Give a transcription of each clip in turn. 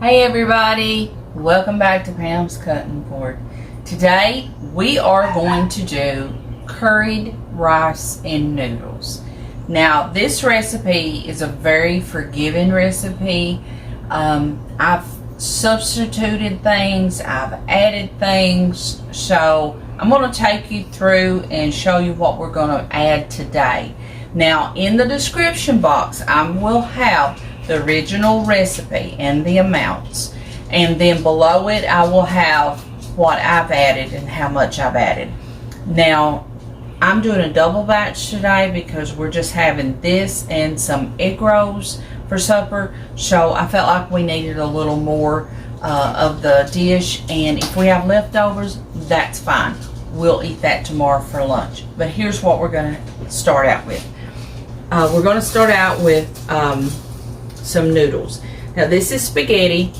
Hey everybody, welcome back to Pam's Cutting Board. Today we are going to do curried rice and noodles. Now this recipe is a very forgiving recipe. I've substituted things, I've added things, so I'm going to take you through and show you what we're going to add today. Now in the description box I will have the original recipe and the amounts, and then below it I will have what I've added and how much I've added. Now I'm doing a double batch today because we're just having this and some egg rolls for supper, so I felt like we needed a little more of the dish, and if we have leftovers, that's fine. We'll eat that tomorrow for lunch. But here's what we're going to start out with. We're going to start out with some noodles. Now this is spaghetti.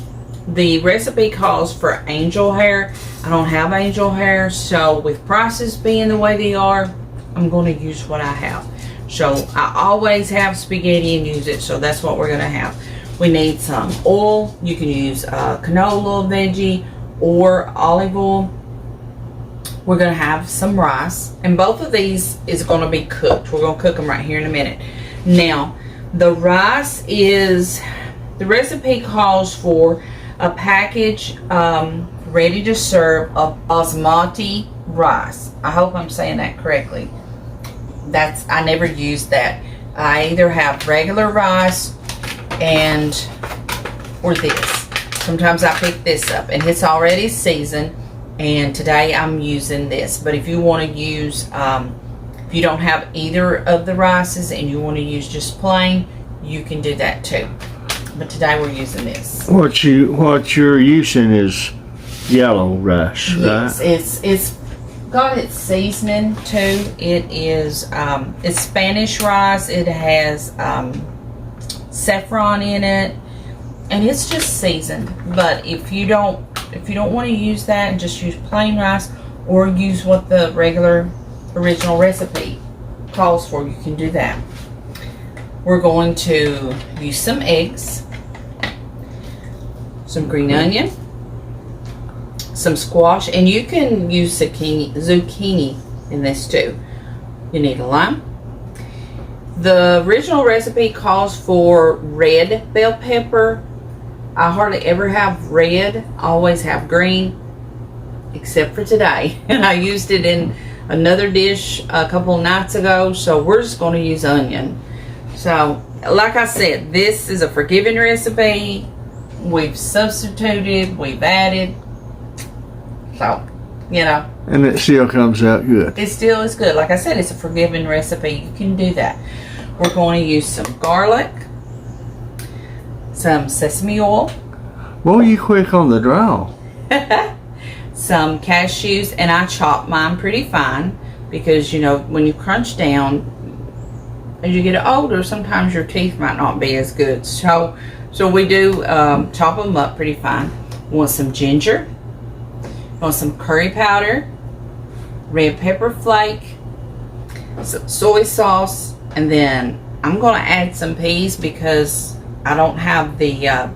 The recipe calls for angel hair. I don't have angel hair, so with prices being the way they are, I'm going to use what I have. So I always have spaghetti and use it, so that's what we're going to have. We need some oil. You can use canola veggie or olive oil. We're going to have some rice, and both of these is going to be cooked. We're going to cook them right here in a minute. Now the rice is, the recipe calls for a package ready to serve of basmalti rice. I hope I'm saying that correctly. I never use that. I either have regular rice or this. Sometimes I pick this up and it's already seasoned, and today I'm using this. But if you want to use if you don't have either of the rices and you want to use just plain, you can do that too. But today we're using this. What you're using is yellow rice, yes, right? it's got its seasoning too. It is it's Spanish rice. It has saffron in it, and it's just seasoned. But if you don't want to use that and just use plain rice, or use what the regular original recipe calls for, you can do that. We're going to use some eggs, some green onion, some squash, and you can use zucchini in this too. You need a lime. The original recipe calls for red bell pepper. I hardly ever have red, I always have green, except for today. And I used it in another dish a couple of nights ago, so we're just going to use onion. So like I said, this is a forgiving recipe. We've substituted, we've added, so you know, and it still comes out good. It still is good. Like I said, it's a forgiving recipe. You can do that. We're going to use some garlic, some sesame oil. Well, you quick on the draw. Some cashews, and I chop mine pretty fine because, you know, when you crunch down, as you get older, sometimes your teeth might not be as good. So we do chop them up pretty fine. We want some ginger. We want some curry powder, red pepper flake, some soy sauce, and then I'm going to add some peas because I don't have the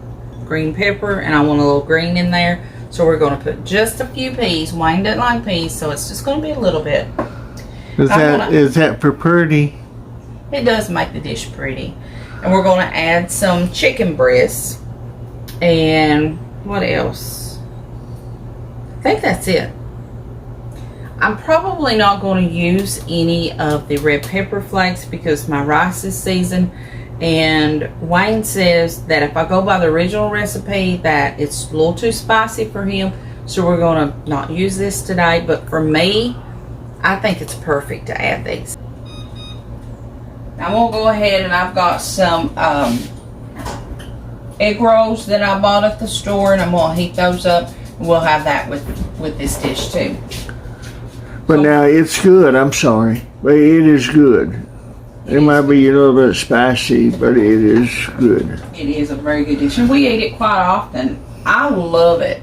green pepper and I want a little green in there. So we're going to put just a few peas. Wayne doesn't like peas, so it's just going to be a little bit. Is that for pretty? It does make the dish pretty. And we're going to add some chicken breasts. And what else? I think that's it. I'm probably not going to use any of the red pepper flakes because my rice is seasoned. And Wayne says that if I go by the original recipe, that it's a little too spicy for him. So we're going to not use this today. But for me, I think it's perfect to add these. I'm going to go ahead, and I've got some egg rolls that I bought at the store, and I'm going to heat those up, and we'll have that with this dish too. But now it's good, I'm sorry, but it is good. It might be a little bit spicy, but it is good. It is a very good dish, and we eat it quite often. I love it.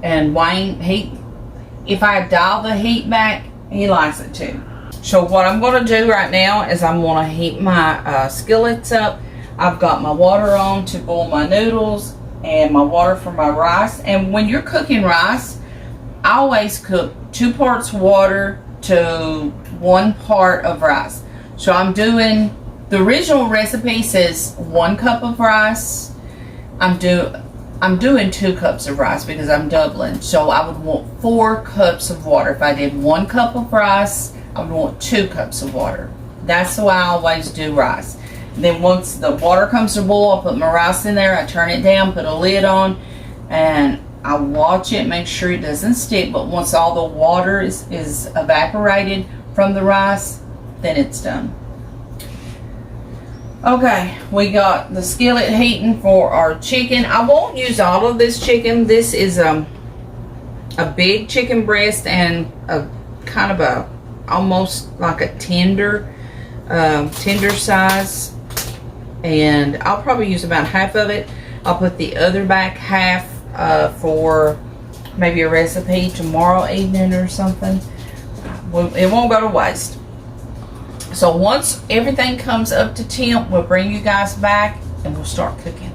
And Wayne, if I dial the heat back, he likes it too. So what I'm going to do right now is I'm going to heat my skillets up. I've got my water on to boil my noodles, and my water for my rice. And when you're cooking rice, I always cook 2 parts water to 1 part of rice. So I'm doing, the original recipe says 1 cup of rice. I'm doing 2 cups of rice because I'm doubling. So I would want 4 cups of water. If I did 1 cup of rice, I would want 2 cups of water. That's the way I always do rice. And then once the water comes to boil, I put my rice in there, I turn it down, put a lid on, and I watch it, make sure it doesn't stick. But once all the water is evaporated from the rice, then it's done. Okay, we got the skillet heating for our chicken. I won't use all of this chicken. This is a big chicken breast and a kind of a almost like a tender size, and I'll probably use about half of it. I'll put the other back half for maybe a recipe tomorrow evening or something. It won't go to waste. So once everything comes up to temp, we'll bring you guys back and we'll start cooking.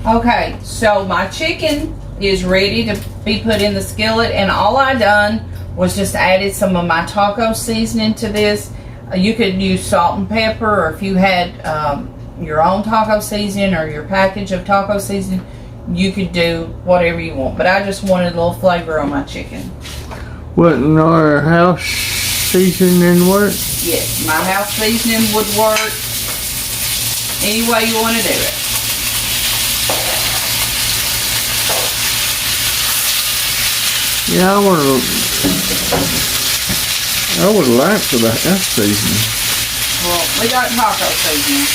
Okay, so my chicken is ready to be put in the skillet, and all I done was just added some of my taco seasoning to this. You could use salt and pepper, or if you had your own taco seasoning or your package of taco seasoning, you could do whatever you want. But I just wanted a little flavor on my chicken. Wouldn't our house seasoning work? Yes, my house seasoning would work any way you want to do it. Yeah, I would like for that seasoning. Well, we got taco seasoning.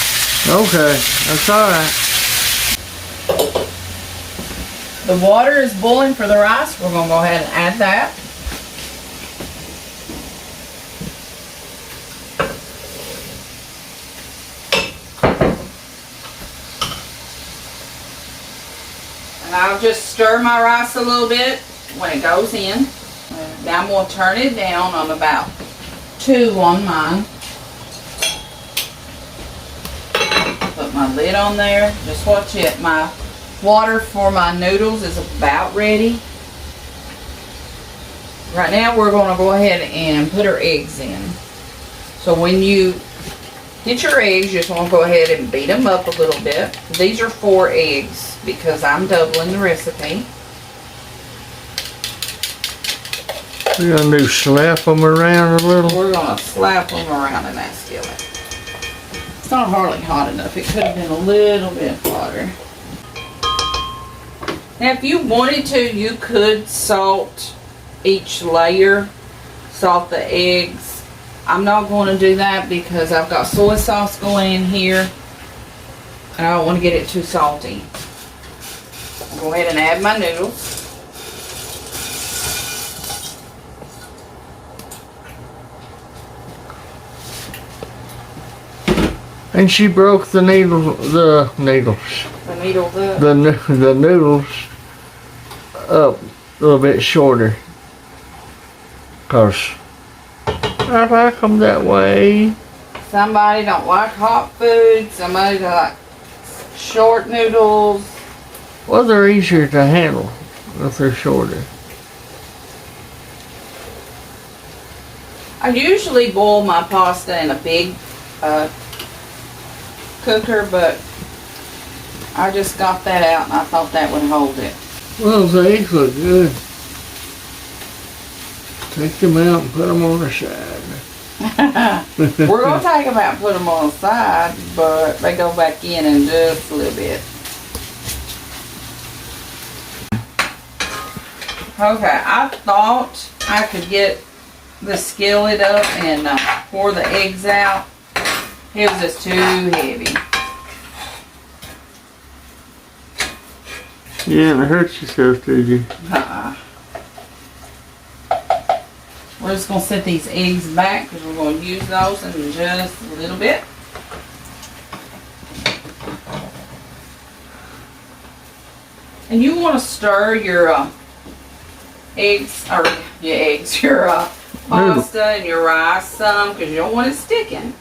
Okay, that's alright. The water is boiling for the rice. We're going to go ahead and add that. And I'll just stir my rice a little bit when it goes in. Now I'm going to turn it down on about 2 on mine. Put my lid on there. Just watch it. My water for my noodles is about ready. Right now we're going to go ahead and put our eggs in. So when you get your eggs, you just want to go ahead and beat them up a little bit. These are 4 eggs because I'm doubling the recipe. We're going to do slap them around a little. We're going to slap them around in that skillet. It's not hardly hot enough. It could have been a little bit hotter. Now if you wanted to, you could salt each layer, salt the eggs. I'm not going to do that because I've got soy sauce going in here and I don't want to get it too salty. I'll go ahead and add my noodles. And she broke the noodles up a little bit shorter. Cause I like them that way. Somebody don't like hot food. Somebody like short noodles. Well, they're easier to handle if they're shorter. I usually boil my pasta in a big cooker, but I just got that out and I thought that would hold it. Well, the eggs look good. Take them out and put them on the side. We're going to take them out and put them on the side, but they go back in just a little bit. Okay, I thought I could get the skillet up and pour the eggs out. It was just too heavy. Yeah, it hurts yourself, did you? We're just going to set these eggs back because we're going to use those in just a little bit. And you want to stir your your pasta and your rice some because you don't want it sticking.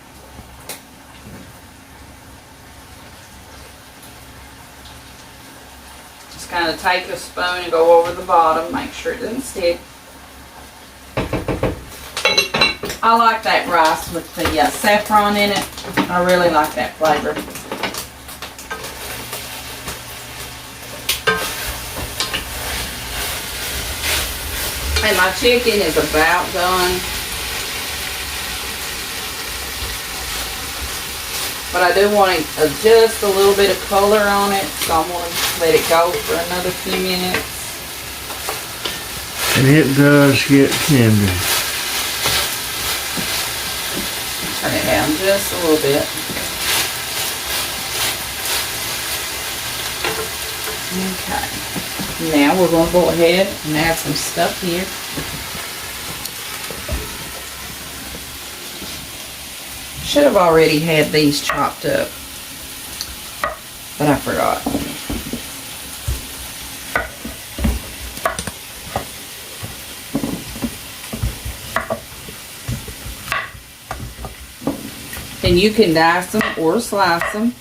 Just kind of take a spoon and go over the bottom, make sure it doesn't stick. I like that rice with the saffron in it. I really like that flavor. And my chicken is about done. But I do want to adjust a little bit of color on it, so I'm going to let it go for another few minutes. And it does get tender. Turn it down just a little bit. Okay. Now we're going to go ahead and add some stuff here. Should have already had these chopped up, but I forgot. And you can dice them or slice them.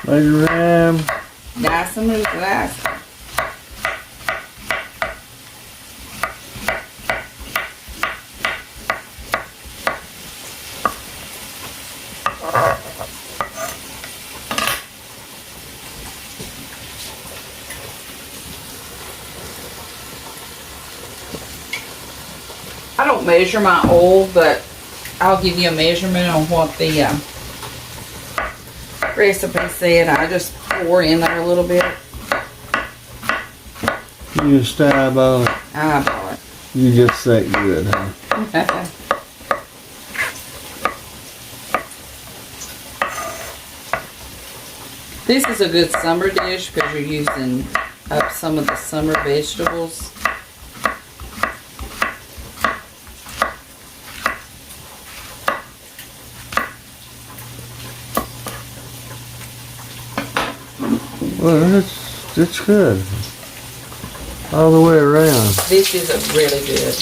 Later ram. Dice them or slice them. I don't measure my oil, but I'll give you a measurement on what the recipe said. I just pour in there a little bit. You just eyeball it. Eyeball it. You just think good, huh? This is a good summer dish because you're using up some of the summer vegetables. Well, it's good. All the way around. This is a really good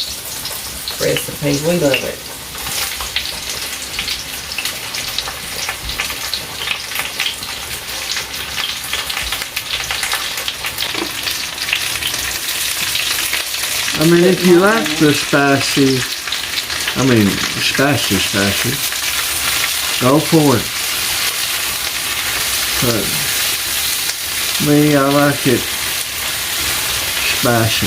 recipe. We love it. I mean, if you like the spicy, spicy, go for it. But me, I like it spicy.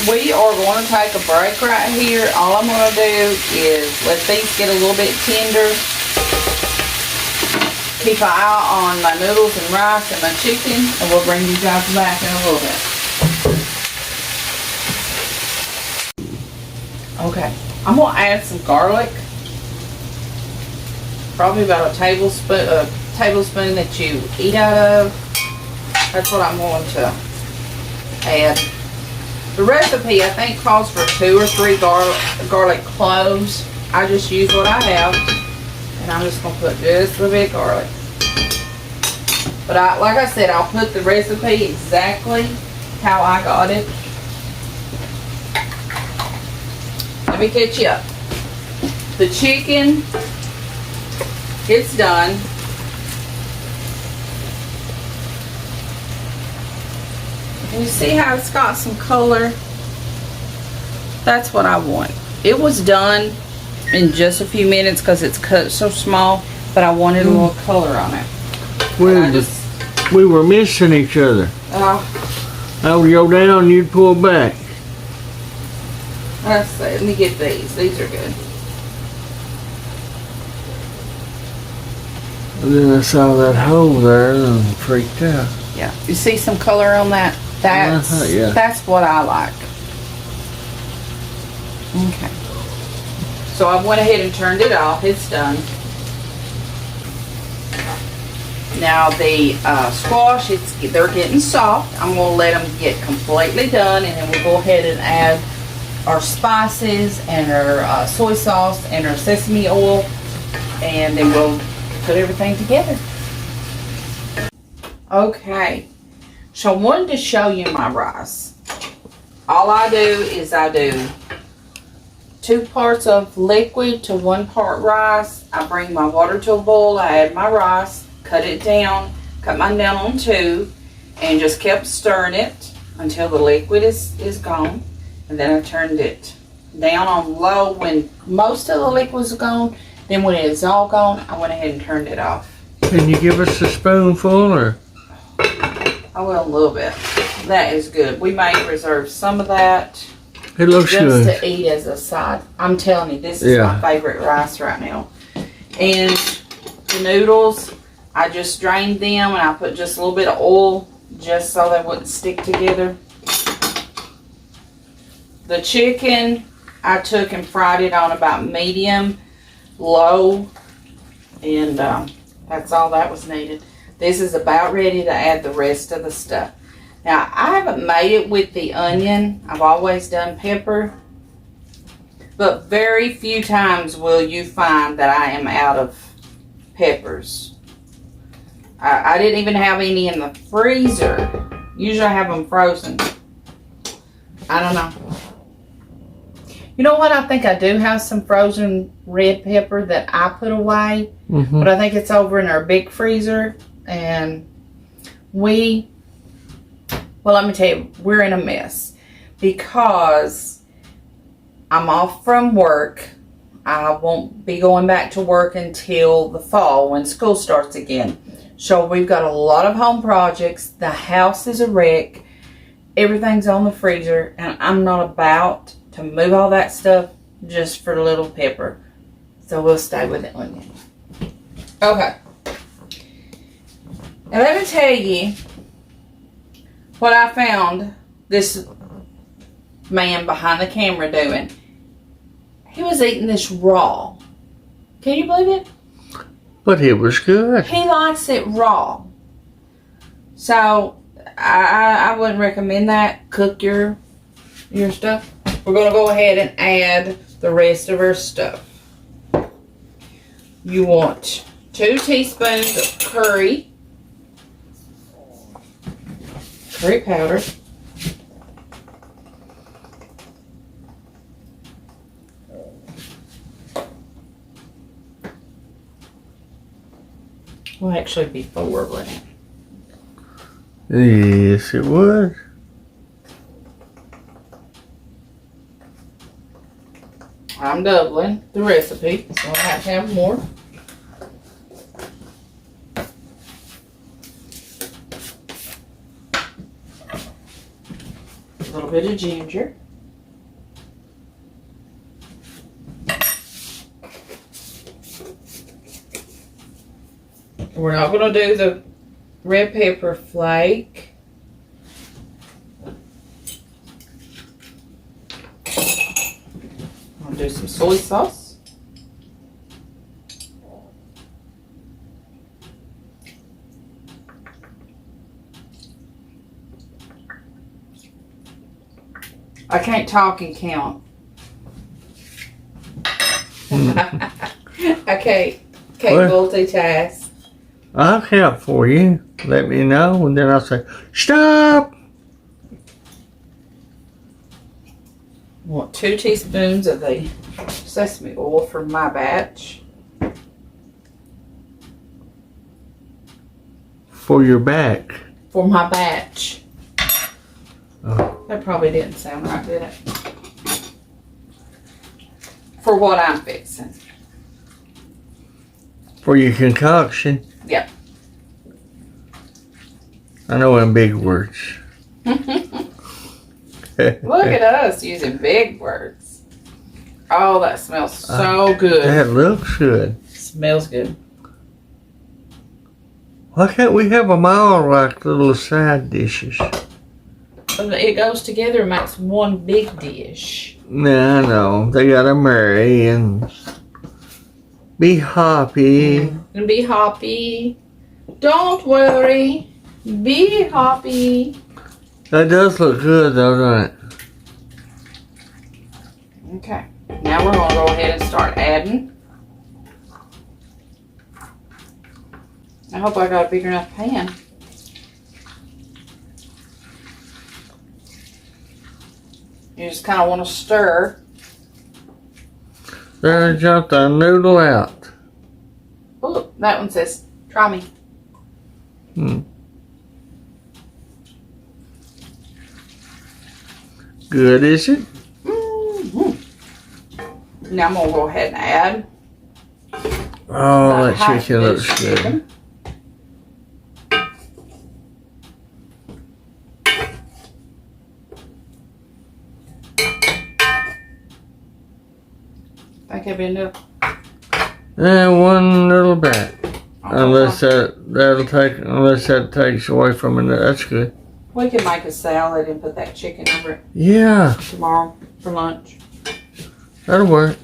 We are going to take a break right here. All I'm going to do is let these get a little bit tender. Keep an eye on my noodles and rice and my chicken, and we'll bring you guys back in a little bit. Okay, I'm going to add some garlic. Probably about a tablespoon that you eat out of. That's what I'm going to add. The recipe, I think, calls for 2 or 3 garlic cloves. I just use what I have, and I'm just going to put just a little bit of garlic. But like I said, I'll put the recipe exactly how I got it. Let me catch you up. The chicken, it's done. You see how it's got some color? That's what I want. It was done in just a few minutes because it's cut so small, but I wanted a little color on it. We were missing each other. I would go down, you'd pull back. Let's see, let me get these. These are good. And then I saw that hole there and freaked out. Yeah, you see some color on that? That's what I like. Okay. So I went ahead and turned it off. It's done. Now the squash, they're getting soft. I'm going to let them get completely done, and then we'll go ahead and add our spices and our soy sauce and our sesame oil, and then we'll put everything together. Okay. So I wanted to show you my rice. All I do is I do 2 parts of liquid to 1 part rice. I bring my water to a boil. I add my rice, cut it down, cut mine down on 2, and just kept stirring it until the liquid is gone. And then I turned it down on low when most of the liquid was gone. Then when it is all gone, I went ahead and turned it off. Can you give us a spoonful or? I will a little bit. That is good. We may reserve some of that It looks just good. to eat as a side. I'm telling you, this is my favorite rice right now. And the noodles, I just drained them and I put just a little bit of oil just so they wouldn't stick together. The chicken, I took and fried it on about medium, low, and that's all that was needed. This is about ready to add the rest of the stuff. Now, I haven't made it with the onion. I've always done pepper. But very few times will you find that I am out of peppers. I didn't even have any in the freezer. Usually I have them frozen. I don't know. You know what? I think I do have some frozen red pepper that I put away. Mm-hmm. But I think it's over in our big freezer. And well, let me tell you, we're in a mess. Because I'm off from work. I won't be going back to work until the fall when school starts again. So we've got a lot of home projects. The house is a wreck. Everything's on the freezer. And I'm not about to move all that stuff just for little pepper. So we'll stay with the onion. Okay. Now let me tell you what I found this man behind the camera doing. He was eating this raw. Can you believe it? But it was good. He likes it raw. So I wouldn't recommend that. Cook your stuff. We're going to go ahead and add the rest of our stuff. You want 2 teaspoons of curry powder. Will actually be 4, wouldn't it? Yes, it would. I'm doubling the recipe, so I have to have more. A little bit of ginger. We're not going to do the red pepper flake. I'll do some soy sauce. I can't talk and count. I can't multitask. I'll count for you. Let me know, and then I'll say, stop! I want 2 teaspoons of the sesame oil for my batch. For your back. For my batch. Oh. That probably didn't sound right, did it? For what I'm fixing. For your concoction. Yep. I know them big words. Look at us using big words. Oh, that smells so good. That looks good. Smells good. Why can't we have them all like little side dishes? It goes together and makes one big dish. Nah, I know. They gotta marry and be happy. And be happy. Don't worry. Be happy. That does look good though, doesn't it? Okay. Now we're going to go ahead and start adding. I hope I got a big enough pan. You just kind of want to stir There jumped a noodle out. Oh, look, that one says, try me. Good, is it? Mm-hmm. Now I'm going to go ahead and add. Oh, that half chicken this looks good. chicken. Think that'd be enough? One little bit. Unless that takes away from it, that's good. We can make a salad and put that chicken over it Yeah, tomorrow for lunch. that'll work.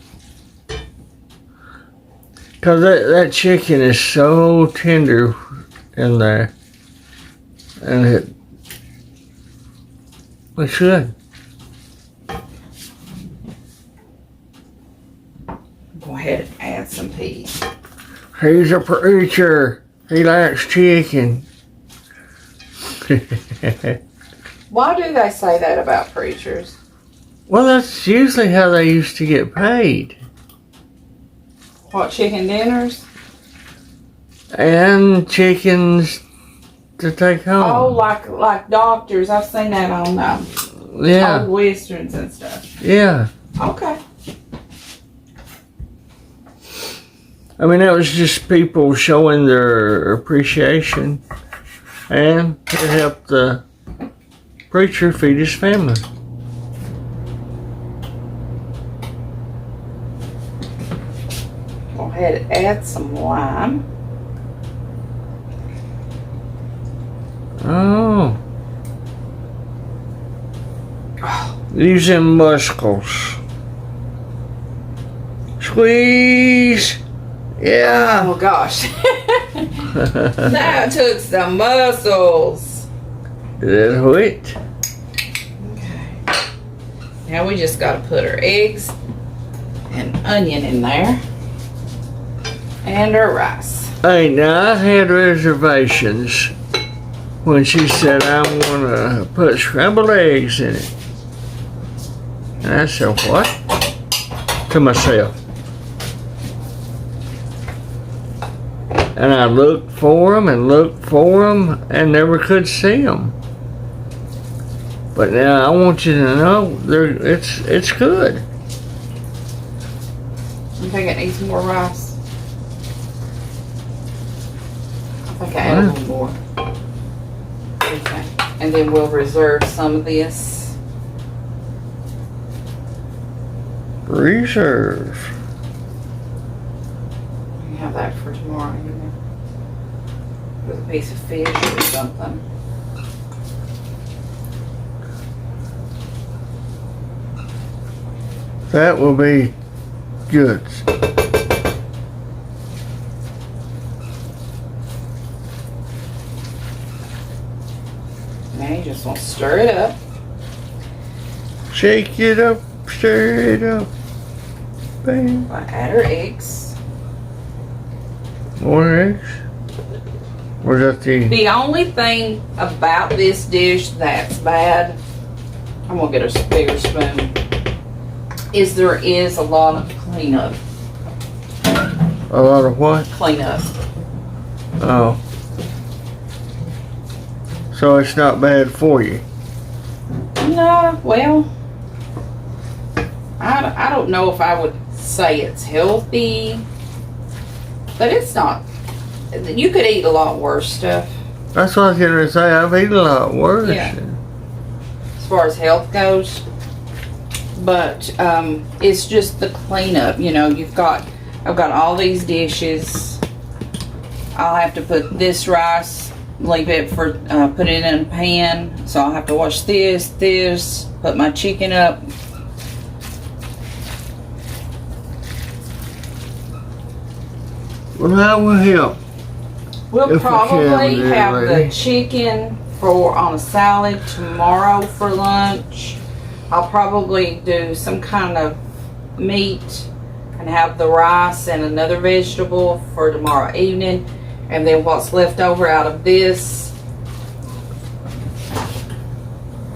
Cause that chicken is so tender in there, and it should. Go ahead and add some peas. He's a preacher. He likes chicken. Why do they say that about preachers? Well, that's usually how they used to get paid. What, chicken dinners? And chickens to take home. Oh, like doctors. I've seen that on Yeah, old westerns and stuff. yeah. Okay. I mean, that was just people showing their appreciation, and it helped the preacher feed his family. Go ahead and add some lime. Oh. Using muscles. Squeeze. Yeah. Oh gosh. That took some muscles. That's it. Okay. Now we just got to put our eggs and onion in there. And our rice. Hey, now I had reservations when she said I'm gonna put scrambled eggs in it. And I said, what? To myself. And I looked for them and never could see them. But now I want you to know it's good. I think it needs more rice. I think I add a little more. Okay. And then we'll reserve some of this. Reserve. We have that for tomorrow, you know. With a piece of fish or something. That will be good. Now you just want to stir it up. Shake it up, stir it up. Bang. We'll add our eggs. More eggs? Or is that the... The only thing about this dish that's bad, I'm gonna get a bigger spoon, is there is a lot of cleanup. A lot of what? Cleanup. Oh. So it's not bad for you? No, well, I don't know if I would say it's healthy, but it's not. You could eat a lot worse stuff. That's what I was going to say. I've eaten a lot worse. Yeah. As far as health goes. But it's just the cleanup. You know, I've got all these dishes. I'll have to put this rice, leave it for, put it in a pan. So I'll have to wash this, put my chicken up. Well, that will help. We'll If we can, probably have lady. the chicken on a salad tomorrow for lunch. I'll probably do some kind of meat and have the rice and another vegetable for tomorrow evening. And then what's left over out of this.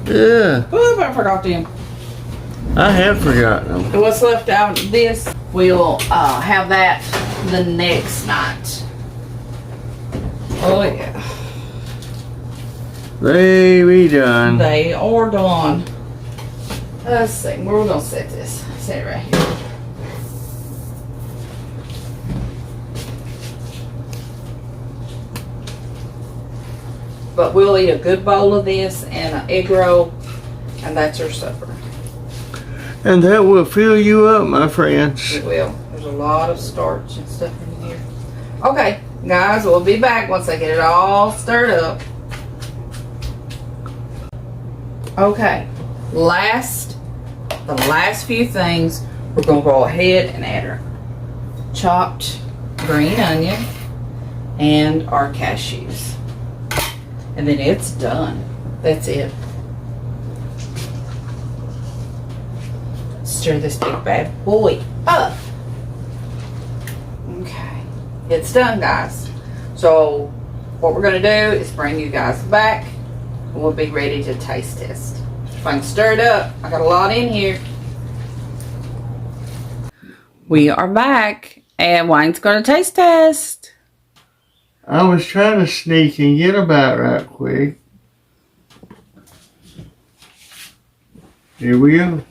Yeah. Oop, I forgot them. I had forgotten them. What's left out of this, we'll have that the next night. Oh yeah. They be done. They are done. Let's see, where we gonna set this? Set it right here. But we'll eat a good bowl of this and an egg roll, and that's our supper. And that will fill you up, my friends. It will. There's a lot of starch and stuff in here. Okay, guys, we'll be back once I get it all stirred up. Okay, the last few things, we're gonna go ahead and add our chopped green onion and our cashews. And then it's done. That's it. Stir this big bad boy up. Okay. It's done, guys. So what we're going to do is bring you guys back and we'll be ready to taste test. If I can stir it up, I got a lot in here. We are back and Wayne's going to taste test. I was trying to sneak and get about right quick. Here we go.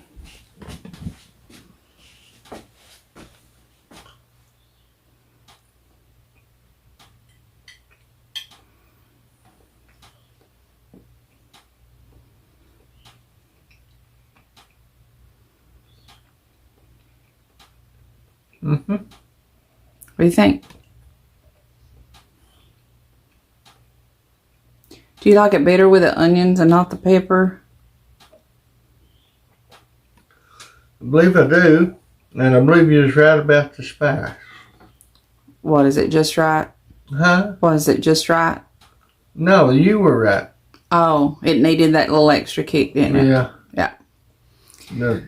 What do you think? Do you like it better with the onions and not the pepper? I believe I do. And I believe you was right about the spice. What, is it just right? Huh? Was it just right? No, you were right. Oh, it needed that little extra kick, didn't it? Yeah. Yeah. No,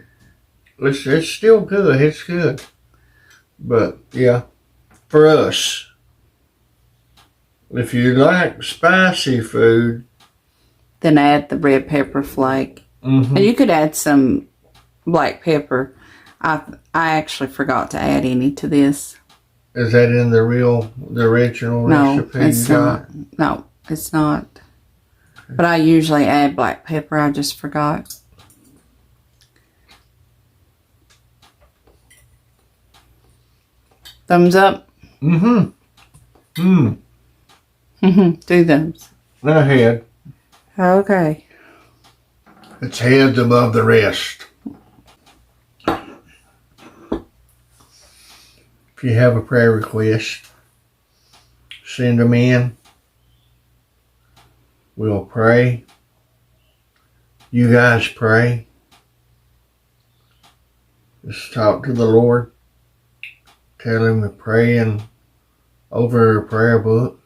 it's still good. It's good. But, yeah, for us, if you like spicy food, Then add the red pepper flake. mm-hmm. And you could add some black pepper. I actually forgot to add any to this. Is that in the original No, recipe it's you not. got? No, it's not. But I usually add black pepper. I just forgot. Thumbs up. Mm-hmm. Do thumbs. Ahead. Okay. It's heads above the rest. If you have a prayer request, send them in. We'll pray. You guys pray. Just talk to the Lord. Tell Him to pray over a prayer book.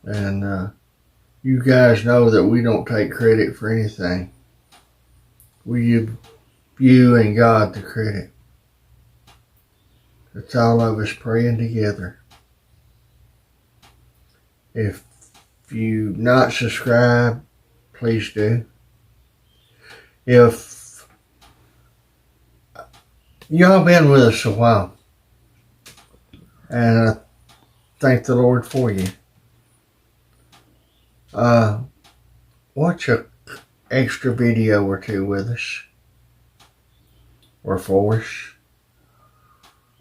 And you guys know that we don't take credit for anything. We give you and God the credit. It's all of us praying together. If you not subscribed, please do. If y'all been with us a while, and I thank the Lord for you. Watch a extra video or two with us, or for us.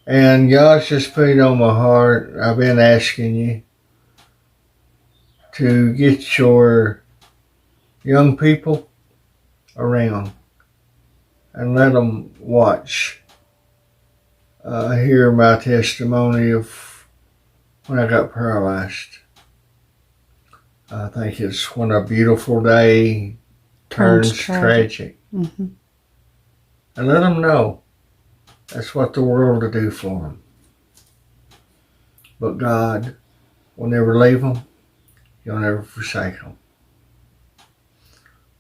And God's just put it on my heart. I've been asking you to get your young people around and let them watch, hear my testimony of when I got paralyzed. I think it's when a beautiful day turns tragic. Mm-hmm. And let them know that's what the world will do for them. But God will never leave them. He'll never forsake them.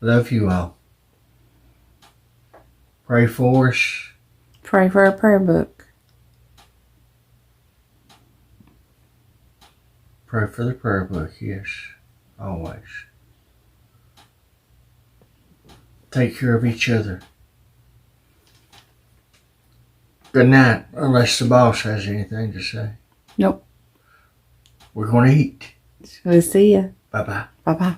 Love you all. Pray for us. Pray for a prayer book. Pray for the prayer book, yes. Always. Take care of each other. Good night, unless the boss has anything to say. Nope. We're going to eat. We'll see ya. Bye-bye. Bye-bye.